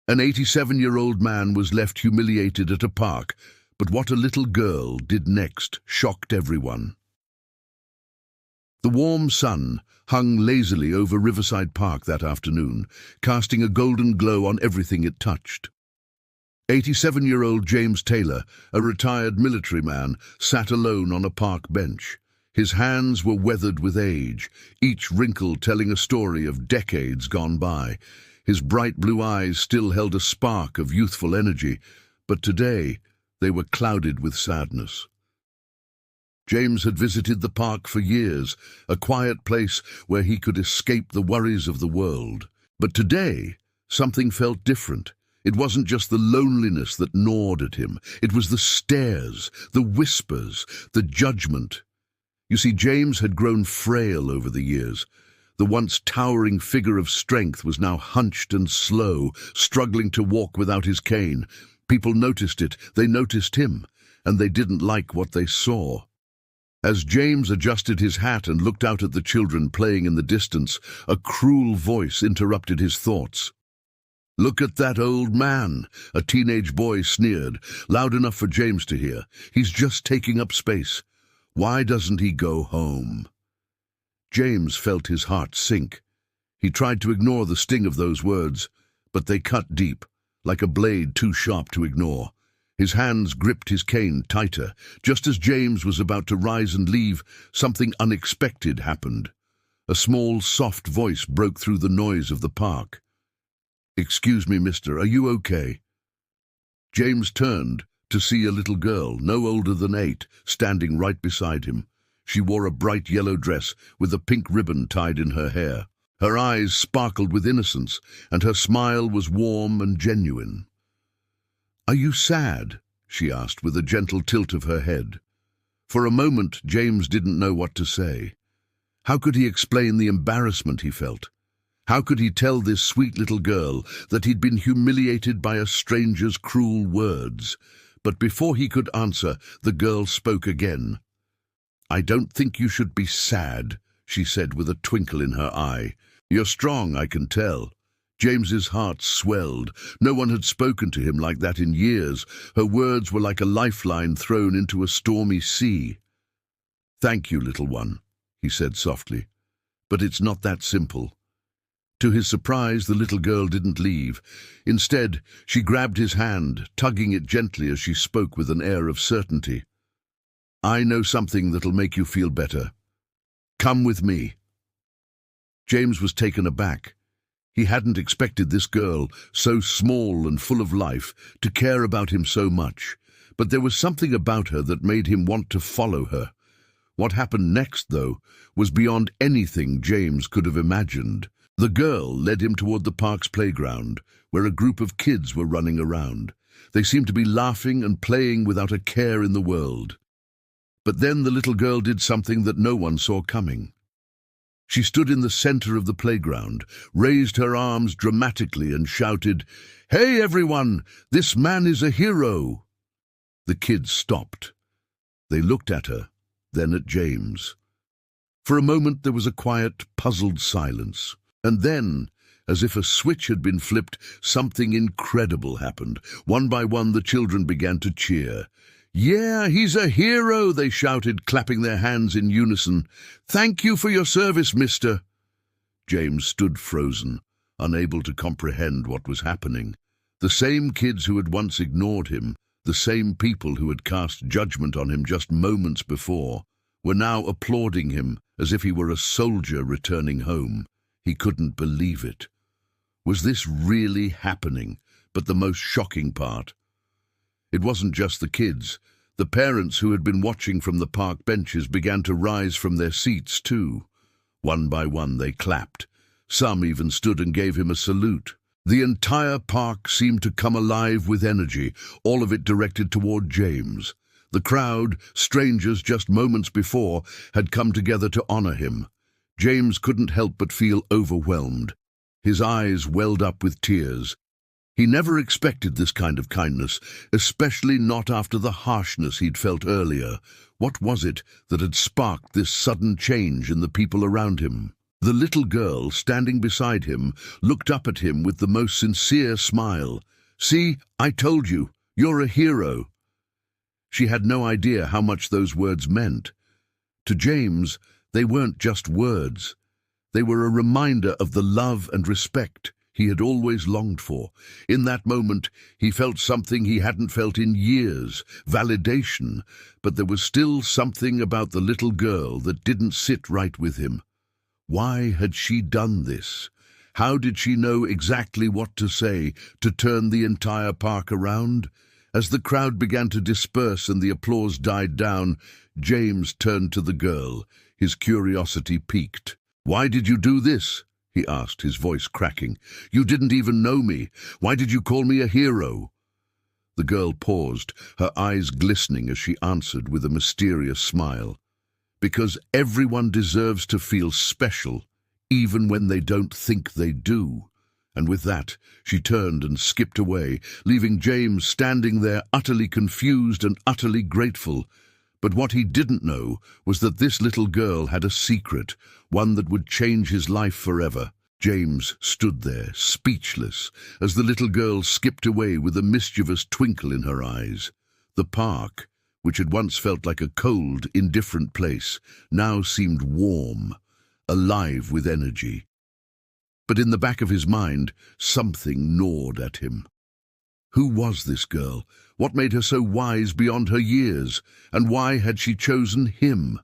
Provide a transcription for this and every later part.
An 87-year-old man was left humiliated at a park, but what a little girl did next shocked everyone. The warm sun hung lazily over Riverside Park that afternoon, casting a golden glow on everything it touched. 87-year-old James Taylor, a retired military man, sat alone on a park bench. His hands were weathered with age, each wrinkle telling a story of decades gone by. His bright blue eyes still held a spark of youthful energy, but today they were clouded with sadness. James had visited the park for years, a quiet place where he could escape the worries of the world. But today, something felt different. It wasn't just the loneliness that gnawed at him. It was the stares, the whispers, the judgment. You see, James had grown frail over the years. The once towering figure of strength was now hunched and slow, struggling to walk without his cane. People noticed it, they noticed him, and they didn't like what they saw. As James adjusted his hat and looked out at the children playing in the distance, a cruel voice interrupted his thoughts. "Look at that old man," a teenage boy sneered, loud enough for James to hear. "He's just taking up space. Why doesn't he go home?" James felt his heart sink. He tried to ignore the sting of those words, but they cut deep, like a blade too sharp to ignore. His hands gripped his cane tighter. Just as James was about to rise and leave, something unexpected happened. A small, soft voice broke through the noise of the park. "Excuse me, mister, are you okay?" James turned to see a little girl, no older than 8, standing right beside him. She wore a bright yellow dress with a pink ribbon tied in her hair. Her eyes sparkled with innocence, and her smile was warm and genuine. "Are you sad?" she asked with a gentle tilt of her head. For a moment, James didn't know what to say. How could he explain the embarrassment he felt? How could he tell this sweet little girl that he'd been humiliated by a stranger's cruel words? But before he could answer, the girl spoke again. "I don't think you should be sad," she said with a twinkle in her eye. "You're strong, I can tell." James's heart swelled. No one had spoken to him like that in years. Her words were like a lifeline thrown into a stormy sea. "Thank you, little one," he said softly. "But it's not that simple." To his surprise, the little girl didn't leave. Instead, she grabbed his hand, tugging it gently as she spoke with an air of certainty. "I know something that'll make you feel better. Come with me." James was taken aback. He hadn't expected this girl, so small and full of life, to care about him so much. But there was something about her that made him want to follow her. What happened next, though, was beyond anything James could have imagined. The girl led him toward the park's playground, where a group of kids were running around. They seemed to be laughing and playing without a care in the world. But then the little girl did something that no one saw coming. She stood in the center of the playground, raised her arms dramatically and shouted, "Hey everyone, this man is a hero!" The kids stopped. They looked at her, then at James. For a moment there was a quiet, puzzled silence. And then, as if a switch had been flipped, something incredible happened. One by one the children began to cheer. "Yeah, he's a hero," they shouted, clapping their hands in unison. "Thank you for your service, mister." James stood frozen, unable to comprehend what was happening. The same kids who had once ignored him, the same people who had cast judgment on him just moments before, were now applauding him as if he were a soldier returning home. He couldn't believe it. Was this really happening? But the most shocking part, it wasn't just the kids. The parents who had been watching from the park benches began to rise from their seats too. One by one they clapped. Some even stood and gave him a salute. The entire park seemed to come alive with energy, all of it directed toward James. The crowd, strangers just moments before, had come together to honor him. James couldn't help but feel overwhelmed. His eyes welled up with tears. He never expected this kind of kindness, especially not after the harshness he'd felt earlier. What was it that had sparked this sudden change in the people around him? The little girl, standing beside him, looked up at him with the most sincere smile. "See, I told you, you're a hero." She had no idea how much those words meant. To James, they weren't just words. They were a reminder of the love and respect he had always longed for. In that moment, he felt something he hadn't felt in years, validation, but there was still something about the little girl that didn't sit right with him. Why had she done this? How did she know exactly what to say to turn the entire park around? As the crowd began to disperse and the applause died down, James turned to the girl, his curiosity piqued. "Why did you do this?" he asked, his voice cracking. "You didn't even know me. Why did you call me a hero?" The girl paused, her eyes glistening as she answered with a mysterious smile. "Because everyone deserves to feel special, even when they don't think they do." And with that, she turned and skipped away, leaving James standing there utterly confused and utterly grateful. But what he didn't know was that this little girl had a secret, one that would change his life forever. James stood there, speechless, as the little girl skipped away with a mischievous twinkle in her eyes. The park, which had once felt like a cold, indifferent place, now seemed warm, alive with energy. But in the back of his mind, something gnawed at him. Who was this girl? What made her so wise beyond her years? And why had she chosen him?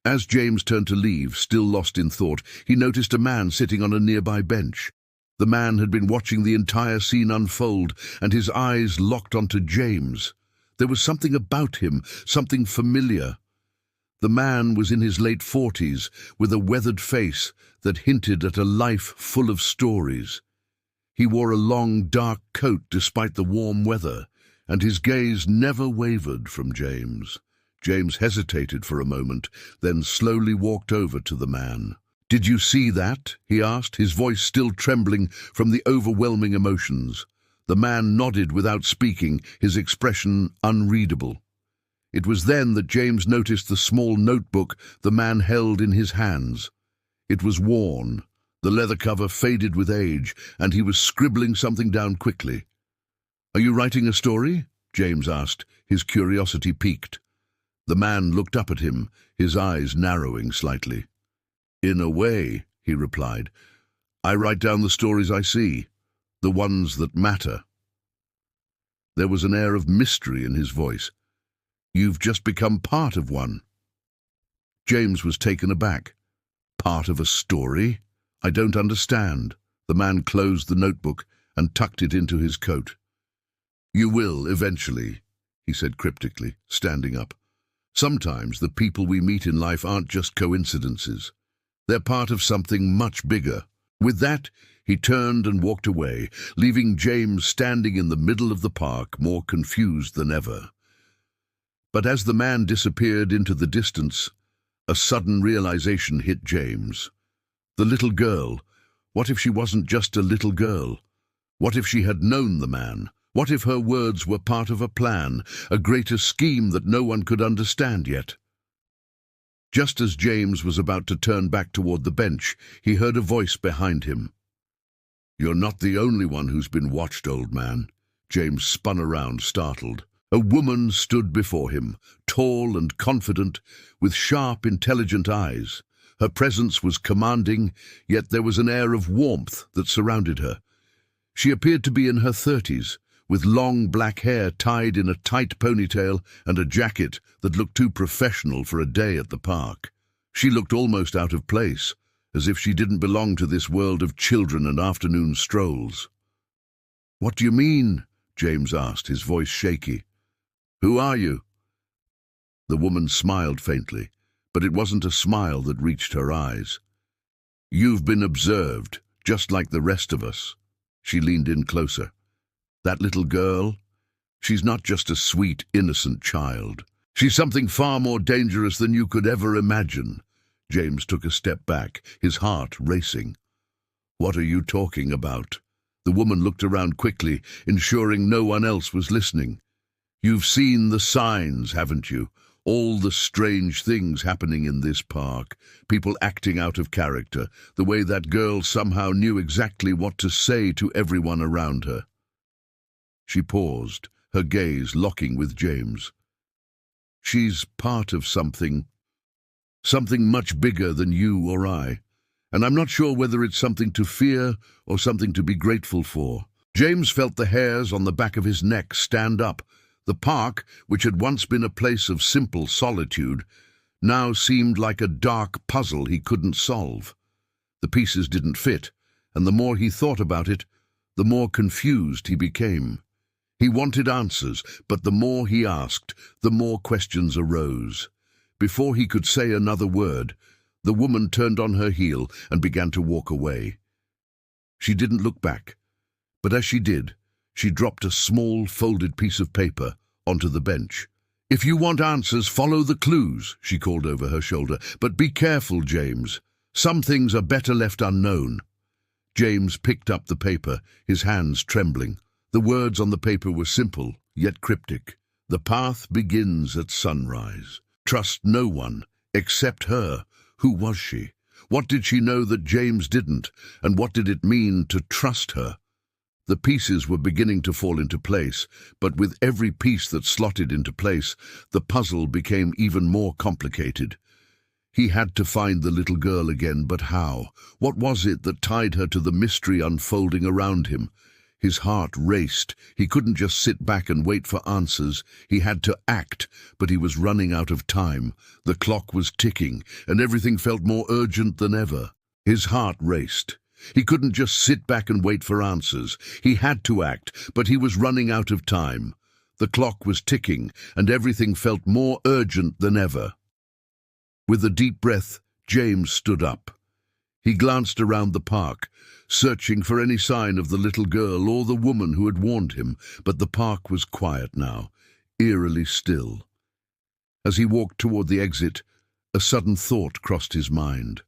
As James turned to leave, still lost in thought, he noticed a man sitting on a nearby bench. The man had been watching the entire scene unfold, and his eyes locked onto James. There was something about him, something familiar. The man was in his late 40s, with a weathered face that hinted at a life full of stories. He wore a long, dark coat despite the warm weather, and his gaze never wavered from James. James hesitated for a moment, then slowly walked over to the man. "Did you see that?" he asked, his voice still trembling from the overwhelming emotions. The man nodded without speaking, his expression unreadable. It was then that James noticed the small notebook the man held in his hands. It was worn, the leather cover faded with age, and he was scribbling something down quickly. "Are you writing a story?" James asked, his curiosity piqued. The man looked up at him, his eyes narrowing slightly. "In a way," he replied. "I write down the stories I see, the ones that matter." There was an air of mystery in his voice. "You've just become part of one." James was taken aback. "Part of a story? I don't understand." The man closed the notebook and tucked it into his coat. "You will, eventually," he said cryptically, standing up. "Sometimes the people we meet in life aren't just coincidences. They're part of something much bigger." With that, he turned and walked away, leaving James standing in the middle of the park, more confused than ever. But as the man disappeared into the distance, a sudden realization hit James. The little girl, what if she wasn't just a little girl? What if she had known the man? What if her words were part of a plan, a greater scheme that no one could understand yet? Just as James was about to turn back toward the bench, he heard a voice behind him. "You're not the only one who's been watched, old man." James spun around, startled. A woman stood before him, tall and confident, with sharp, intelligent eyes. Her presence was commanding, yet there was an air of warmth that surrounded her. She appeared to be in her 30s, with long black hair tied in a tight ponytail and a jacket that looked too professional for a day at the park. She looked almost out of place, as if she didn't belong to this world of children and afternoon strolls. "What do you mean?" James asked, his voice shaky. "Who are you?" The woman smiled faintly, but it wasn't a smile that reached her eyes. "You've been observed, just like the rest of us." She leaned in closer. "That little girl? She's not just a sweet, innocent child. She's something far more dangerous than you could ever imagine." James took a step back, his heart racing. "What are you talking about?" The woman looked around quickly, ensuring no one else was listening. "You've seen the signs, haven't you? All the strange things happening in this park, people acting out of character, the way that girl somehow knew exactly what to say to everyone around her. She paused, her gaze locking with James. She's part of something much bigger than you or I, and I'm not sure whether it's something to fear or something to be grateful for. James felt the hairs on the back of his neck stand up. The park, which had once been a place of simple solitude, now seemed like a dark puzzle he couldn't solve. The pieces didn't fit, and the more he thought about it, the more confused he became. He wanted answers, but the more he asked, the more questions arose. Before he could say another word, the woman turned on her heel and began to walk away. She didn't look back, but as she did, she dropped a small folded piece of paper onto the bench. "If you want answers, follow the clues," she called over her shoulder. "But be careful, James. Some things are better left unknown." James picked up the paper, his hands trembling. The words on the paper were simple, yet cryptic. "The path begins at sunrise. Trust no one, except her." Who was she? What did she know that James didn't? And what did it mean to trust her? The pieces were beginning to fall into place, but with every piece that slotted into place, the puzzle became even more complicated. He had to find the little girl again, but how? What was it that tied her to the mystery unfolding around him? His heart raced. He couldn't just sit back and wait for answers. He had to act, but he was running out of time. The clock was ticking, and everything felt more urgent than ever. His heart raced. He couldn't just sit back and wait for answers. He had to act, but he was running out of time. The clock was ticking, and everything felt more urgent than ever. With a deep breath, James stood up. He glanced around the park, searching for any sign of the little girl or the woman who had warned him, but the park was quiet now, eerily still. As he walked toward the exit, a sudden thought crossed his mind.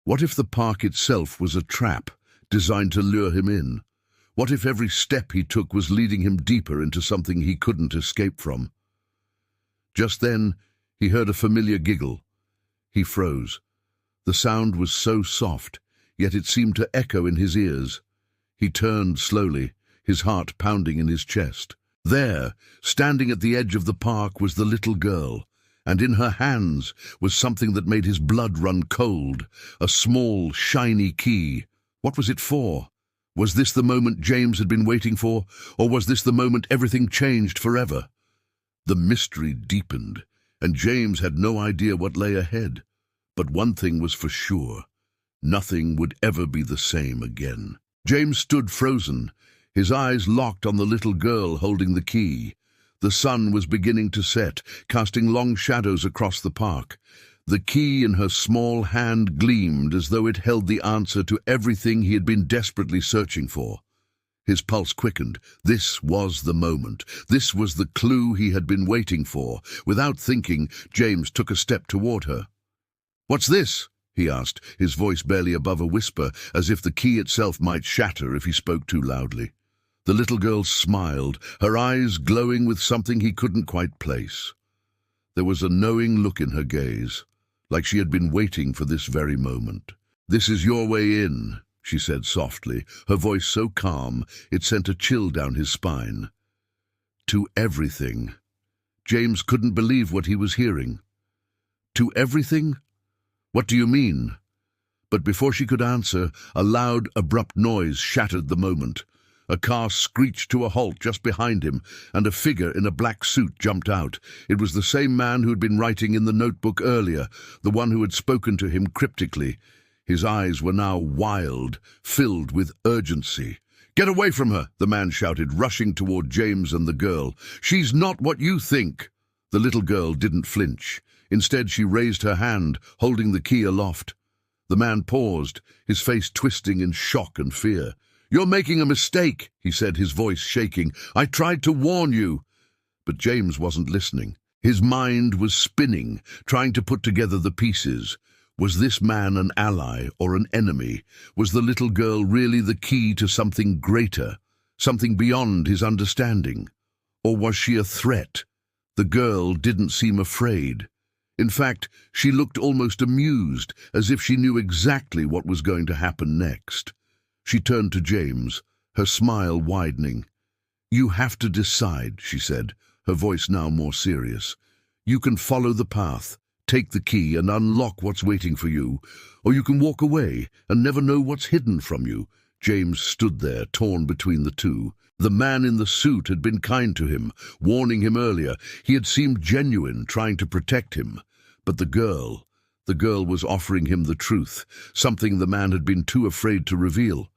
What if the park itself was a trap, designed to lure him in? What if every step he took was leading him deeper into something he couldn't escape from? Just then, he heard a familiar giggle. He froze. The sound was so soft, yet it seemed to echo in his ears. He turned slowly, his heart pounding in his chest. There, standing at the edge of the park, was the little girl, and in her hands was something that made his blood run cold, a small, shiny key. What was it for? Was this the moment James had been waiting for, or was this the moment everything changed forever? The mystery deepened, and James had no idea what lay ahead. But one thing was for sure. Nothing would ever be the same again. James stood frozen, his eyes locked on the little girl holding the key. The sun was beginning to set, casting long shadows across the park. The key in her small hand gleamed as though it held the answer to everything he had been desperately searching for. His pulse quickened. This was the moment. This was the clue he had been waiting for. Without thinking, James took a step toward her. "What's this?" he asked, his voice barely above a whisper, as if the key itself might shatter if he spoke too loudly. The little girl smiled, her eyes glowing with something he couldn't quite place. There was a knowing look in her gaze, like she had been waiting for this very moment. "This is your way in," she said softly, her voice so calm it sent a chill down his spine. "To everything." James couldn't believe what he was hearing. "To everything? What do you mean?" But before she could answer, a loud, abrupt noise shattered the moment. A car screeched to a halt just behind him, and a figure in a black suit jumped out. It was the same man who had been writing in the notebook earlier, the one who had spoken to him cryptically. His eyes were now wild, filled with urgency. "Get away from her!" the man shouted, rushing toward James and the girl. "She's not what you think!" The little girl didn't flinch. Instead, she raised her hand, holding the key aloft. The man paused, his face twisting in shock and fear. "You're making a mistake," he said, his voice shaking. "I tried to warn you." But James wasn't listening. His mind was spinning, trying to put together the pieces. Was this man an ally or an enemy? Was the little girl really the key to something greater, something beyond his understanding? Or was she a threat? The girl didn't seem afraid. In fact, she looked almost amused, as if she knew exactly what was going to happen next. She turned to James, her smile widening. "You have to decide," she said, her voice now more serious. "You can follow the path, take the key and unlock what's waiting for you, or you can walk away and never know what's hidden from you." James stood there, torn between the two. The man in the suit had been kind to him, warning him earlier. He had seemed genuine, trying to protect him. But the girl was offering him the truth, something the man had been too afraid to reveal.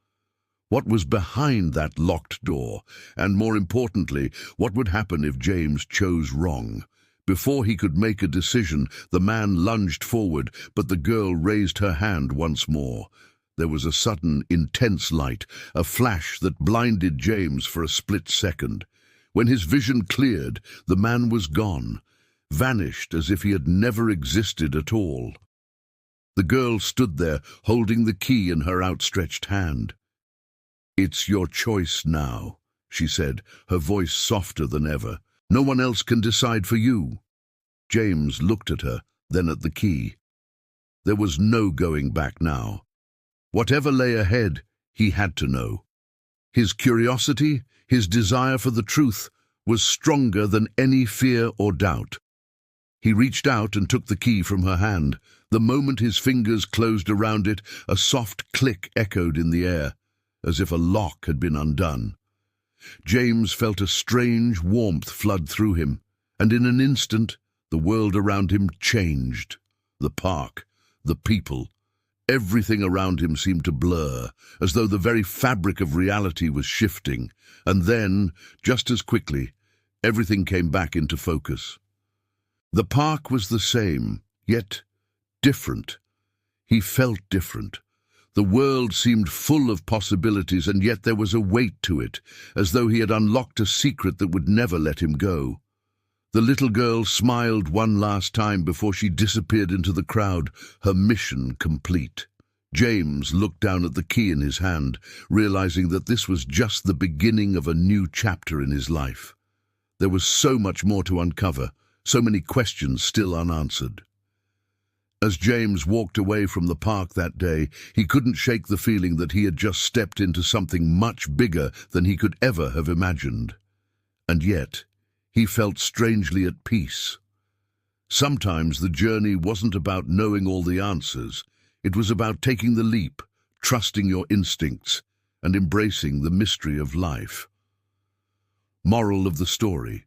What was behind that locked door? And more importantly, what would happen if James chose wrong? Before he could make a decision, the man lunged forward, but the girl raised her hand once more. There was a sudden, intense light, a flash that blinded James for a split second. When his vision cleared, the man was gone, vanished as if he had never existed at all. The girl stood there, holding the key in her outstretched hand. "It's your choice now," she said, her voice softer than ever. "No one else can decide for you." James looked at her, then at the key. There was no going back now. Whatever lay ahead, he had to know. His curiosity, his desire for the truth, was stronger than any fear or doubt. He reached out and took the key from her hand. The moment his fingers closed around it, a soft click echoed in the air, as if a lock had been undone. James felt a strange warmth flood through him, and in an instant, the world around him changed. The park, the people, everything around him seemed to blur, as though the very fabric of reality was shifting. And then, just as quickly, everything came back into focus. The park was the same, yet different. He felt different. The world seemed full of possibilities, and yet there was a weight to it, as though he had unlocked a secret that would never let him go. The little girl smiled one last time before she disappeared into the crowd, her mission complete. James looked down at the key in his hand, realizing that this was just the beginning of a new chapter in his life. There was so much more to uncover, so many questions still unanswered. As James walked away from the park that day, he couldn't shake the feeling that he had just stepped into something much bigger than he could ever have imagined. And yet, he felt strangely at peace. Sometimes the journey wasn't about knowing all the answers. It was about taking the leap, trusting your instincts, and embracing the mystery of life. Moral of the story: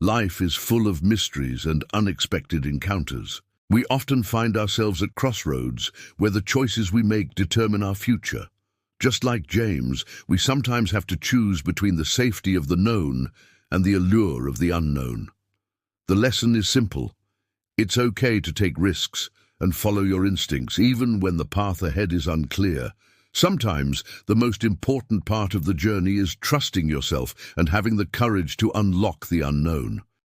life is full of mysteries and unexpected encounters. We often find ourselves at crossroads where the choices we make determine our future. Just like James, we sometimes have to choose between the safety of the known and the allure of the unknown. The lesson is simple. It's okay to take risks and follow your instincts, even when the path ahead is unclear. Sometimes the most important part of the journey is trusting yourself and having the courage to unlock the unknown.